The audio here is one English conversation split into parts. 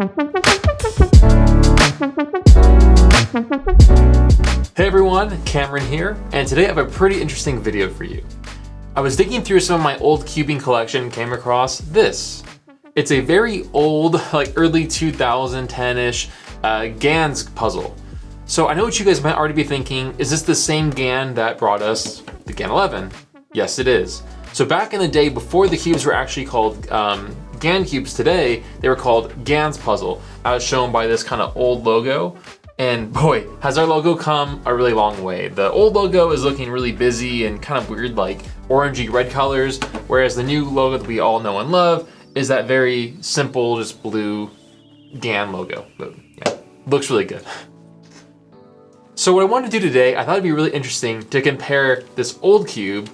Hey everyone, Cameron here, and today I have a pretty interesting video for you. I was digging through some of my old cubing collection and came across this. It's a very old, like early 2010-ish GAN's puzzle. So I know what you guys might already be thinking, is this the same GAN that brought us the GAN 11? Yes, it is. So back in the day, before the cubes were actually called GAN cubes today, they were called GAN's puzzle, as shown by this kind of old logo. And boy, has our logo come a really long way. The old logo is looking really busy and kind of weird, like orangey red colors, whereas the new logo that we all know and love is that very simple, just blue GAN logo. But yeah, looks really good. So what I wanted to do today, I thought it'd be really interesting to compare this old cube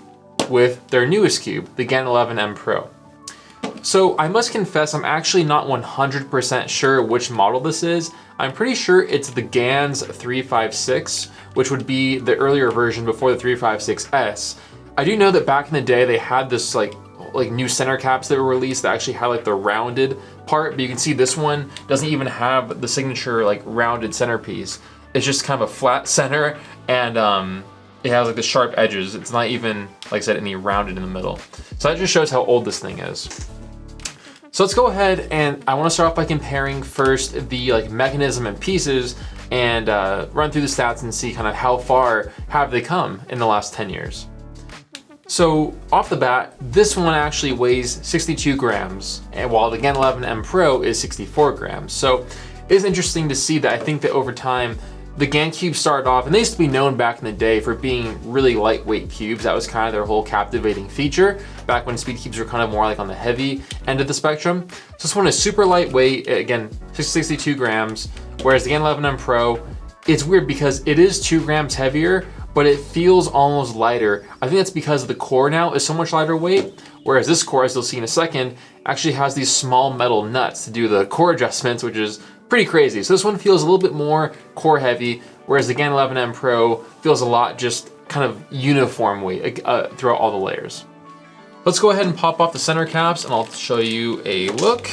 with their newest cube, the GAN 11M Pro. So I must confess, I'm actually not 100% sure which model this is. I'm pretty sure it's the GAN's 356, which would be the earlier version before the 356S. I do know that back in the day, they had this like new center caps that were released that actually had like the rounded part, but you can see this one doesn't even have the signature like rounded centerpiece. It's just kind of a flat center, and it has like the sharp edges. It's not even, like I said, any rounded in the middle. So that just shows how old this thing is. So let's go ahead, and I want to start off by comparing first the like mechanism and pieces and run through the stats and see kind of how far have they come in the last 10 years. So off the bat, this one actually weighs 62 grams, and while the GAN 11M Pro is 64 grams. So it's interesting to see that I think that over time, the GAN cubes started off, and they used to be known back in the day for being really lightweight cubes. That was kind of their whole captivating feature, back when speed cubes were kind of more like on the heavy end of the spectrum. So this one is super lightweight, again, 62 grams, whereas the GAN 11M Pro, it's weird because it is 2 grams heavier, but it feels almost lighter. I think that's because the core now is so much lighter weight, whereas this core, as you'll see in a second, actually has these small metal nuts to do the core adjustments, which is pretty crazy. So this one feels a little bit more core heavy, whereas the GAN 11M Pro feels a lot just kind of uniform weight throughout all the layers. Let's go ahead and pop off the center caps and I'll show you a look.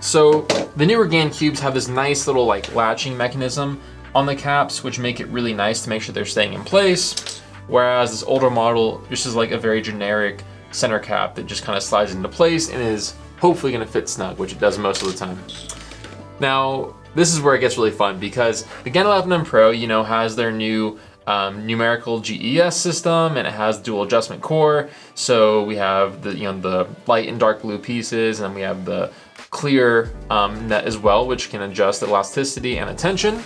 So the newer GAN cubes have this nice little like latching mechanism on the caps, which make it really nice to make sure they're staying in place. Whereas this older model just is like a very generic center cap that just kind of slides into place and is hopefully gonna fit snug, which it does most of the time. Now, this is where it gets really fun because the GAN 11M Pro, you know, has their new numerical GES system, and it has dual adjustment core. So we have the, the light and dark blue pieces, and then we have the clear net as well, which can adjust elasticity and the tension.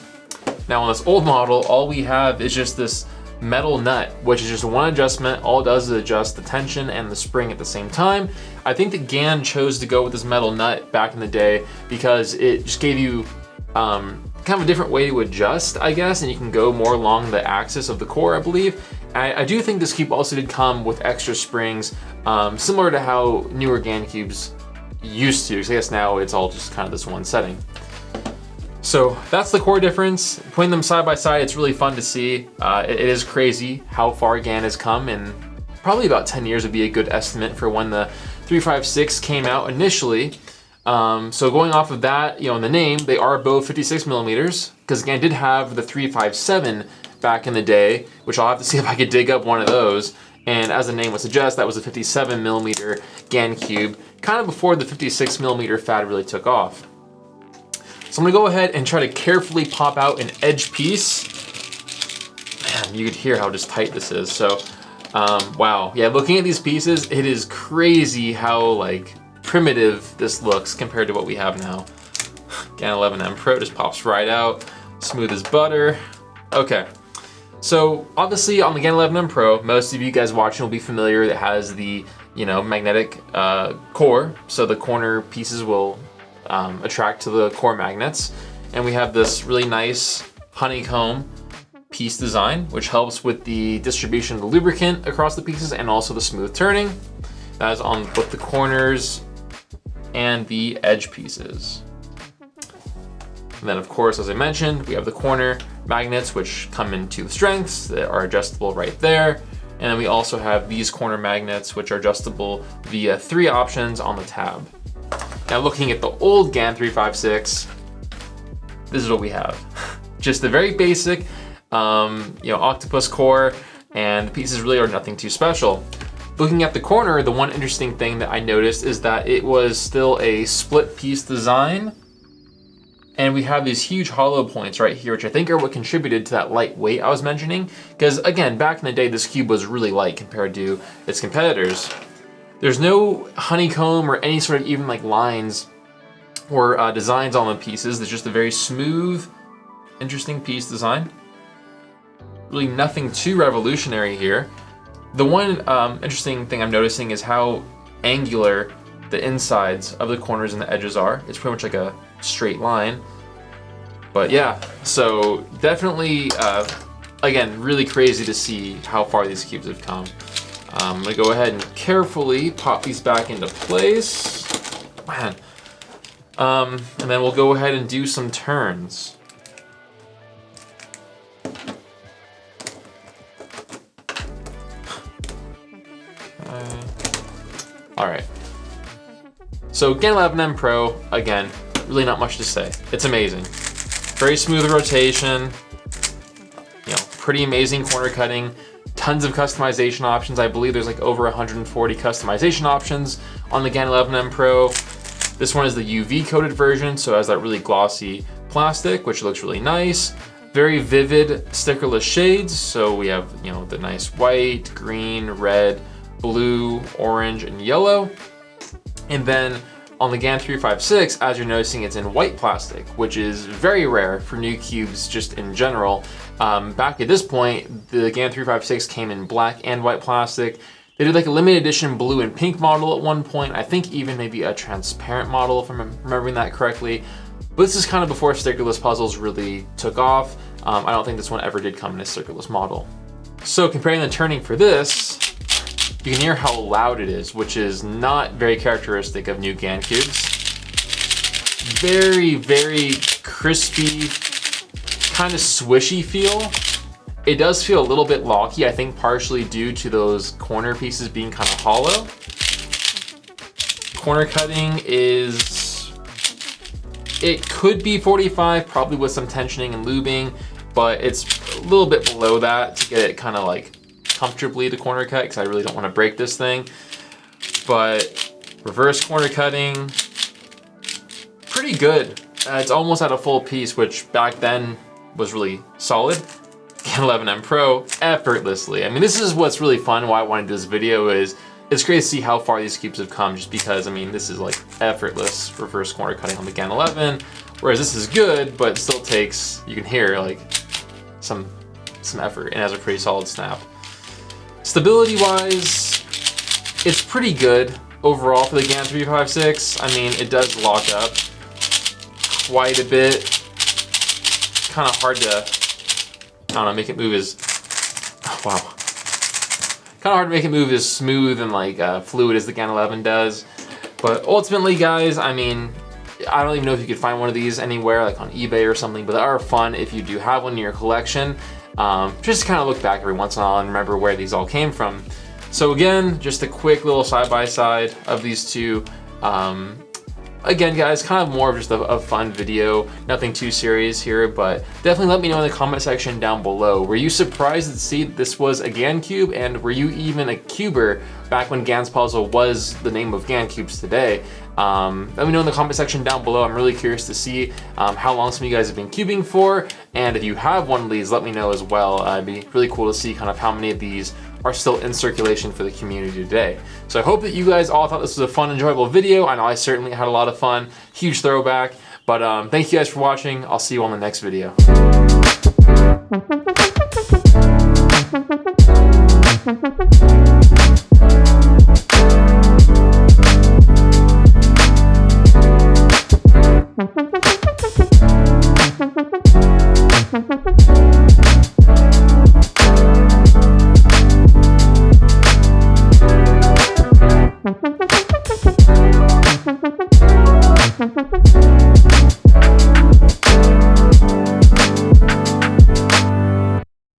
Now on this old model, all we have is just this metal nut, which is just one adjustment. All it does is adjust the tension and the spring at the same time. I think that GAN chose to go with this metal nut back in the day because it just gave you kind of a different way to adjust, I guess, and you can go more along the axis of the core, I believe. I do think this cube also did come with extra springs, similar to how newer GAN cubes used to. So I guess now it's all just kind of this one setting. So that's the core difference. Putting them side by side, it's really fun to see. It is crazy how far GAN has come, and probably about 10 years would be a good estimate for when the 356 came out initially. So going off of that, in the name, they are both 56 millimeters, because GAN did have the 357 back in the day, which I'll have to see if I could dig up one of those. And as the name would suggest, that was a 57 millimeter GAN cube, kind of before the 56 millimeter fad really took off. So I'm gonna go ahead and try to carefully pop out an edge piece. Man, you could hear how just tight this is. So, wow. Yeah, looking at these pieces, it is crazy how like primitive this looks compared to what we have now. GAN 11M Pro just pops right out, smooth as butter. Okay, so obviously on the GAN 11M Pro, most of you guys watching will be familiar. It has the magnetic core, so the corner pieces will attract to the core magnets. And we have this really nice honeycomb piece design, which helps with the distribution of the lubricant across the pieces and also the smooth turning. That is on both the corners and the edge pieces. And then of course, as I mentioned, we have the corner magnets, which come in 2 strengths that are adjustable right there. And then we also have these corner magnets, which are adjustable via 3 options on the tab. Now looking at the old GAN 356, this is what we have. Just the very basic, octopus core, and the pieces really are nothing too special. Looking at the corner, the one interesting thing that I noticed is that it was still a split piece design. And we have these huge hollow points right here, which I think are what contributed to that light weight I was mentioning. Because again, back in the day, this cube was really light compared to its competitors. There's no honeycomb or any sort of even like lines or designs on the pieces. There's just a very smooth, interesting piece design. Really nothing too revolutionary here. The one interesting thing I'm noticing is how angular the insides of the corners and the edges are. It's pretty much like a straight line. But yeah, so definitely, again, really crazy to see how far these cubes have come. I'm gonna go ahead and carefully pop these back into place. Man. And then we'll go ahead and do some turns. All right. So GAN 11M Pro, again, really not much to say. It's amazing. Very smooth rotation, pretty amazing corner cutting, tons of customization options. I believe there's like over 140 customization options on the GAN 11M Pro. This one is the UV coated version, so it has that really glossy plastic, which looks really nice. Very vivid stickerless shades. So we have, the nice white, green, red, blue, orange, and yellow. And then on the GAN 356, as you're noticing, it's in white plastic, which is very rare for new cubes just in general. Back at this point, the GAN 356 came in black and white plastic. They did like a limited edition blue and pink model at one point. I think even maybe a transparent model, if I'm remembering that correctly. But this is kind of before stickerless puzzles really took off. I don't think this one ever did come in a stickerless model. So comparing the turning for this, you can hear how loud it is, which is not very characteristic of new GAN cubes. Very, very crispy, kind of swishy feel. It does feel a little bit locky, I think partially due to those corner pieces being kind of hollow. Corner cutting it could be 45, probably with some tensioning and lubing, but it's a little bit below that to get it kind of like comfortably to corner cut, because I really don't want to break this thing. But reverse corner cutting, pretty good. It's almost at a full piece, which back then was really solid. GAN 11M Pro, effortlessly. I mean, this is what's really fun, why I wanted to do this video, is it's great to see how far these cubes have come, just because, I mean, this is like effortless reverse corner cutting on the GAN 11, whereas this is good, but it still takes, you can hear like some effort, and has a pretty solid snap. Stability wise, it's pretty good overall for the GAN 356. I mean, it does lock up quite a bit. Kind of hard to, I don't know, make it move as, oh, wow. Kind of hard to make it move as smooth and like fluid as the GAN 11 does. But ultimately, guys, I mean, I don't even know if you could find one of these anywhere, like on eBay or something, but they are fun if you do have one in your collection. Just kind of look back every once in a while and remember where these all came from. So again, just a quick little side-by-side of these two. Again, guys, kind of more of just a fun video, nothing too serious here, but definitely let me know in the comment section down below. Were you surprised to see this was a GAN cube, and were you even a cuber back when GAN's Puzzle was the name of GAN Cubes today? Let me know in the comment section down below. I'm really curious to see how long some of you guys have been cubing for, and if you have one of these, let me know as well. It'd be really cool to see kind of how many of these are still in circulation for the community today. So I hope that you guys all thought this was a fun, enjoyable video. I know I certainly had a lot of fun. Huge throwback. But thank you guys for watching. I'll see you on the next video.